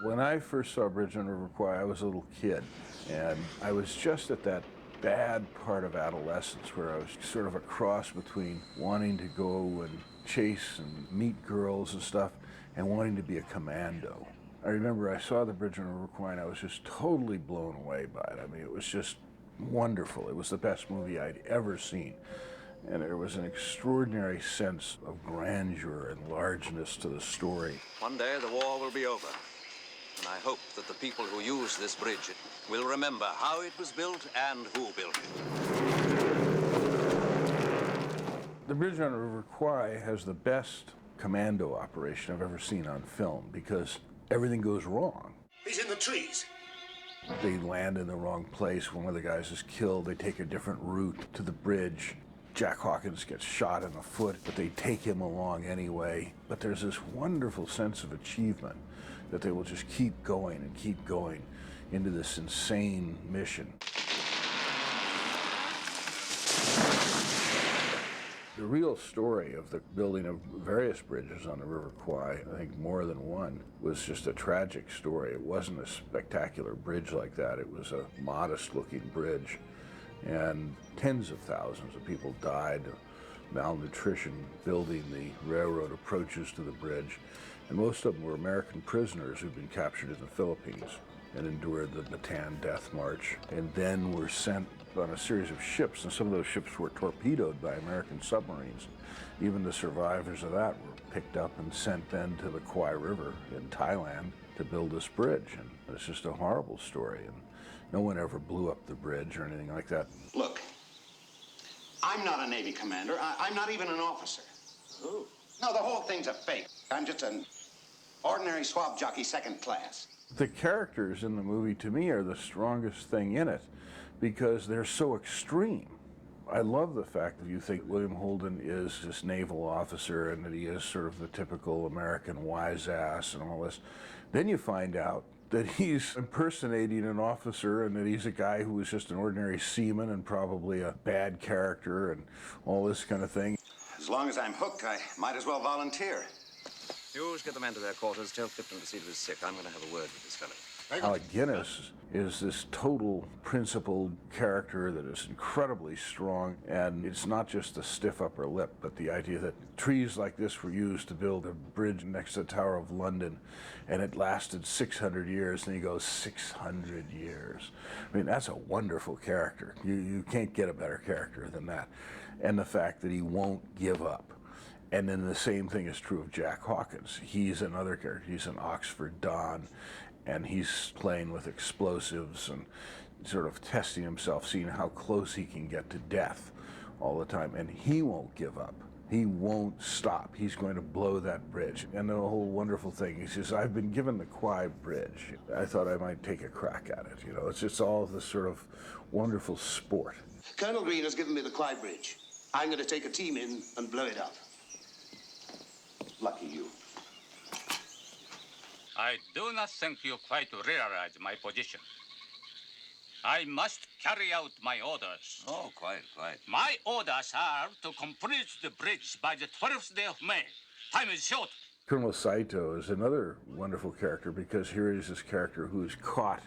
When I first saw Bridge on River Kwai, I was a little kid, and I was just at that bad part of adolescence where I was sort of a cross between wanting to go and chase and meet girls and stuff and wanting to be a commando. I remember I saw The Bridge on River Kwai and I was just totally blown away by it. I mean, it was just wonderful. It was the best movie I'd ever seen. And there was an extraordinary sense of grandeur and largeness to the story. One day the war will be over. And I hope that the people who use this bridge will remember how it was built and who built it. The Bridge on River Kwai has the best commando operation I've ever seen on film because everything goes wrong. He's in the trees. They land in the wrong place. One of the guys is killed. They take a different route to the bridge. Jack Hawkins gets shot in the foot, but they take him along anyway. But there's this wonderful sense of achievement that they will just keep going and keep going into this insane mission. The real story of the building of various bridges on the River Kwai, I think more than one, was just a tragic story. It wasn't a spectacular bridge like that. It was a modest-looking bridge. And tens of thousands of people died of malnutrition building the railroad approaches to the bridge. And most of them were American prisoners who'd been captured in the Philippines and endured the Bataan Death March, and then were sent on a series of ships, and some of those ships were torpedoed by American submarines. Even the survivors of that were picked up and sent then to the Kwai River in Thailand to build this bridge. And it's just a horrible story. And no one ever blew up the bridge or anything like that. Look, I'm not a Navy commander. I'm not even an officer. Who? No, the whole thing's a fake. I'm just an ordinary swab jockey, second class. The characters in the movie, to me, are the strongest thing in it because they're so extreme. I love the fact that you think William Holden is this naval officer and that he is sort of the typical American wise ass and all this. Then you find out that he's impersonating an officer and that he's a guy who was just an ordinary seaman and probably a bad character and all this kind of thing. As long as I'm hooked, I might as well volunteer. You get the man to their quarters. Tell Clifton to see to his sick. I'm going to have a word with this fellow. Alec Guinness is this total principled character that is incredibly strong, and it's not just the stiff upper lip, but the idea that trees like this were used to build a bridge next to the Tower of London, and it lasted 600 years, and he goes, 600 years. I mean, that's a wonderful character. You can't get a better character than that. And the fact that he won't give up. And then the same thing is true of Jack Hawkins. He's another character. He's an Oxford Don, and he's playing with explosives and sort of testing himself, seeing how close he can get to death all the time. And he won't give up. He won't stop. He's going to blow that bridge. And the whole wonderful thing, he says, I've been given the Kwai Bridge. I thought I might take a crack at it. You know, it's just all this sort of wonderful sport. Colonel Green has given me the Kwai Bridge. I'm going to take a team in and blow it up. Lucky you. I do not think you quite realize my position. I must carry out my orders. Oh, quiet. My orders are to complete the bridge by the 12th day of May. Time is short. Colonel Saito is another wonderful character because here is this character who is caught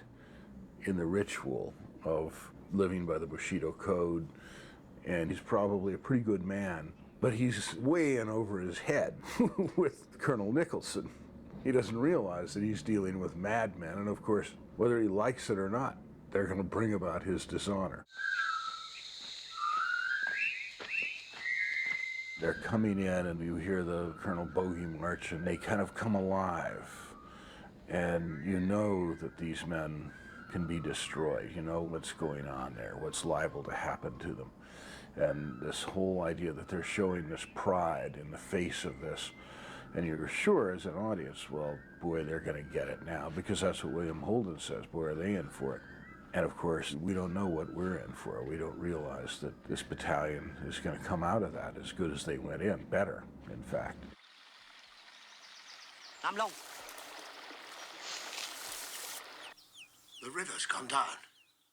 in the ritual of living by the Bushido Code, and he's probably a pretty good man, but he's way in over his head with Colonel Nicholson. He doesn't realize that he's dealing with madmen, and of course, whether he likes it or not, they're going to bring about his dishonor. They're coming in, and you hear the Colonel Bogey March, and they kind of come alive. And you know that these men can be destroyed. You know what's going on there, what's liable to happen to them. And this whole idea that they're showing this pride in the face of this. And you're sure as an audience, well, boy, they're going to get it now, because that's what William Holden says. Boy, are they in for it. And of course, we don't know what we're in for. We don't realize that this battalion is going to come out of that as good as they went in, better, in fact. I'm low. The river's gone down.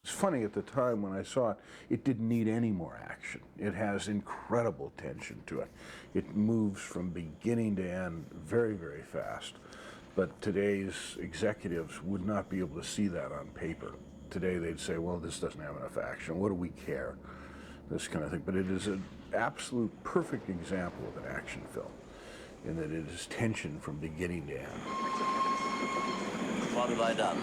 It's funny, at the time when I saw it, it didn't need any more action. It has incredible tension to it. It moves from beginning to end very, very fast. But today's executives would not be able to see that on paper. Today they'd say, well, this doesn't have enough action. What do we care? This kind of thing. But it is an absolute perfect example of an action film in that it is tension from beginning to end. What have I done?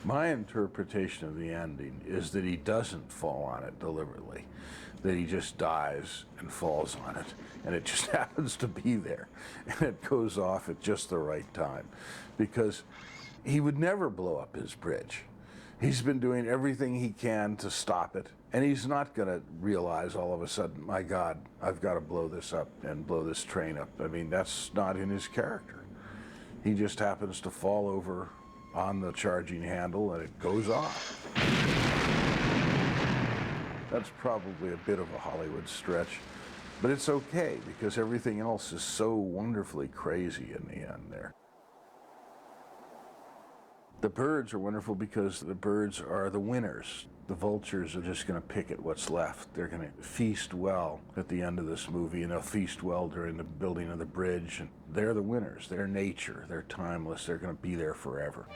My interpretation of the ending is that he doesn't fall on it deliberately, that he just dies and falls on it, and it just happens to be there, and it goes off at just the right time, because he would never blow up his bridge. He's been doing everything he can to stop it, and he's not going to realize all of a sudden, my God, I've got to blow this up and blow this train up. I mean, that's not in his character. He just happens to fall over on the charging handle and it goes off. That's probably a bit of a Hollywood stretch, but it's okay because everything else is so wonderfully crazy in the end there. The birds are wonderful because the birds are the winners. The vultures are just going to pick at what's left. They're going to feast well at the end of this movie, and they'll feast well during the building of the bridge. And they're the winners. They're nature. They're timeless. They're going to be there forever.